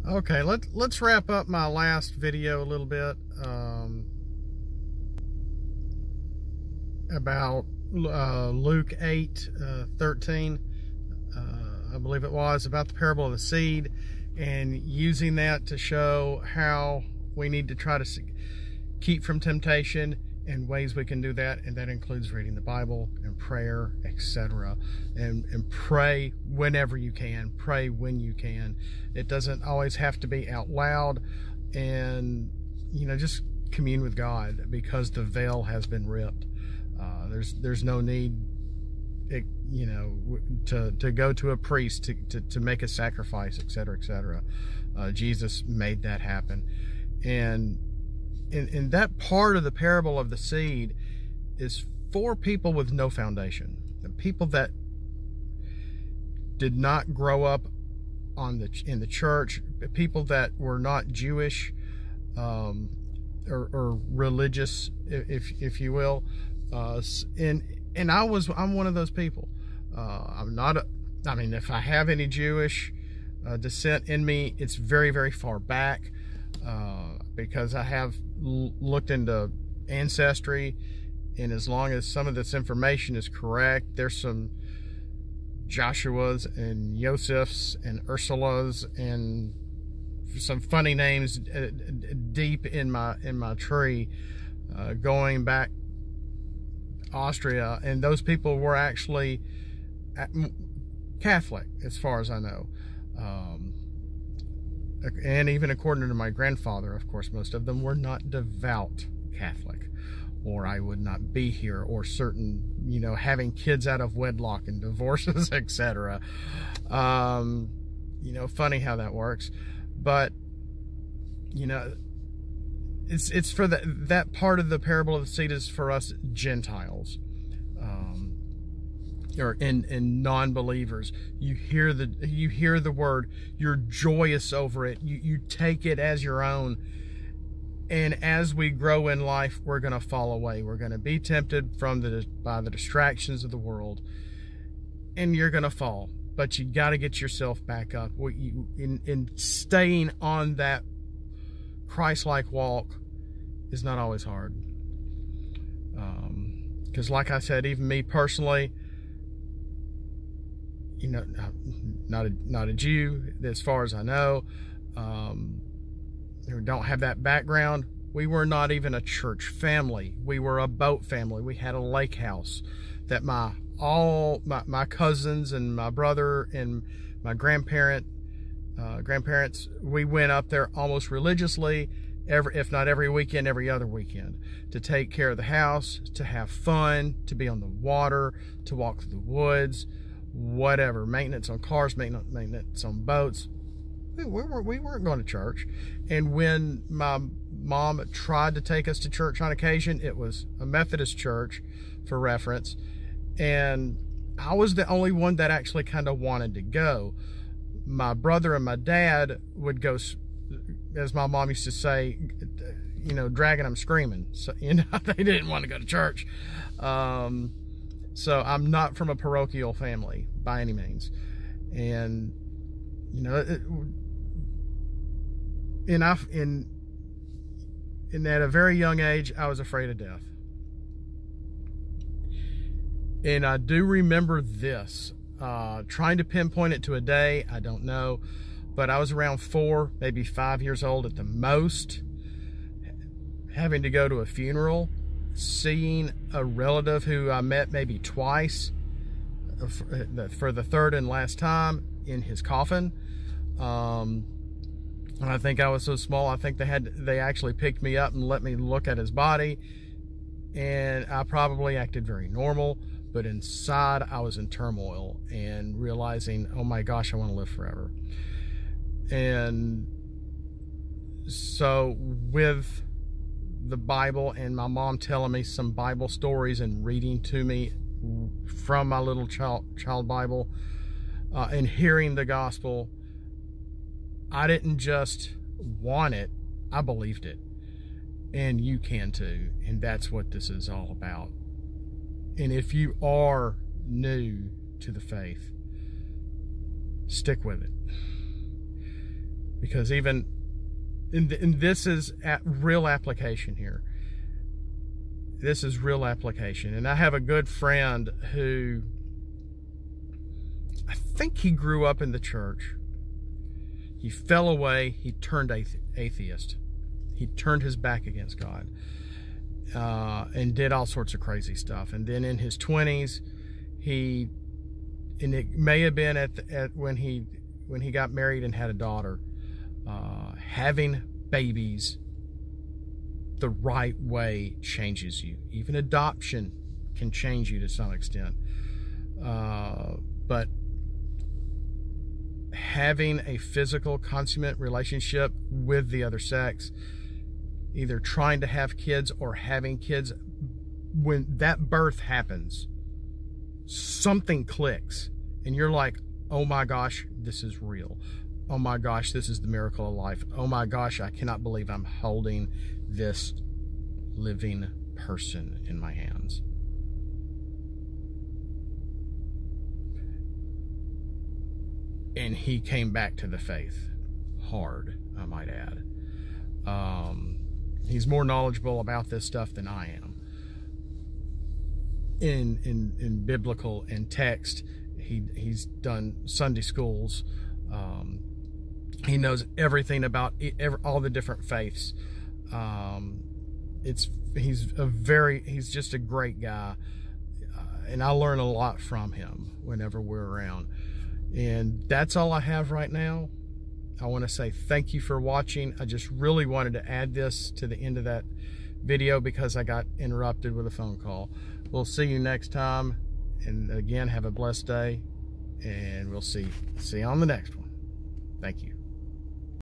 Okay, let's wrap up my last video a little bit about Luke 8:13. I believe it was about the parable of the seed, and using that to show how we need to try to keep from temptation and ways we can do that, and that includes reading the Bible and prayer, etc. And pray whenever you can. Pray when you can. It doesn't always have to be out loud, and just commune with God, because the veil has been ripped. There's no need, to go to a priest to make a sacrifice, etc., etc. Jesus made that happen, and in that part of the parable of the seed is for people with no foundation, the people that did not grow up in the church, people that were not Jewish or religious, if you will, and I'm one of those people. I'm not I mean, if I have any Jewish descent in me, it's very, very far back, because I have looked into ancestry, and as long as some of this information is correct, there's some Joshuas and Josephs and Ursulas and some funny names deep in my tree, going back Austria, and those people were actually Catholic, as far as I know. And even according to my grandfather, of course, most of them were not devout Catholic, or I would not be here, or certain, having kids out of wedlock and divorces, etc. Funny how that works. But, it's for that part of the parable of the seed is for us Gentiles, or in non-believers. You hear the word, you're joyous over it, you take it as your own, and as we grow in life, we're going to fall away. We're going to be tempted by the distractions of the world, and you're going to fall, but you got to get yourself back up. In staying on that Christ-like walk is not always hard, because like I said, even me personally, not a Jew as far as I know, who don't have that background. We were not even a church family. We were a boat family. We had a lake house that my cousins and my brother and my grandparents, we went up there almost religiously, if not every weekend, every other weekend, to take care of the house, to have fun, to be on the water, to walk through the woods, whatever, maintenance on cars, maintenance on boats. We weren't going to church. And when my mom tried to take us to church on occasion, it was a Methodist church, for reference, and I was the only one that actually kind of wanted to go. My brother and my dad would go, as my mom used to say, dragging them screaming. So, they didn't want to go to church. So I'm not from a parochial family by any means. And, at a very young age, I was afraid of death. And I do remember this, trying to pinpoint it to a day, I don't know, but I was around 4, maybe 5 years old at the most, having to go to a funeral, seeing a relative who I met maybe twice, for the third and last time, in his coffin. And I think I was so small, I think they actually picked me up and let me look at his body, and I probably acted very normal, but inside I was in turmoil and realizing, oh my gosh, I want to live forever. And so with the Bible and my mom telling me some Bible stories and reading to me from my little child Bible, and hearing the gospel, I didn't just want it, I believed it. And you can too. And that's what this is all about. And if you are new to the faith, stick with it. Because even, and this is real application here. This is real application. And I have a good friend who, I think he grew up in the church. He fell away. He turned atheist. He turned his back against God, and did all sorts of crazy stuff. And then in his 20s, and it may have been when he got married and had a daughter, having babies the right way changes you. Even adoption can change you to some extent. But having a physical, consummate relationship with the other sex, either trying to have kids or having kids, when that birth happens, something clicks and you're like, oh my gosh, this is real. Oh my gosh, this is the miracle of life. Oh my gosh, I cannot believe I'm holding this living person in my hands. And he came back to the faith hard, I might add. He's more knowledgeable about this stuff than I am. In biblical and text, he's done Sunday schools. He knows everything about all the different faiths. He's just a great guy, and I learn a lot from him whenever we're around. And that's all I have right now. I want to say thank you for watching. I just really wanted to add this to the end of that video because I got interrupted with a phone call. We'll see you next time. And again, have a blessed day. And we'll see you on the next one. Thank you.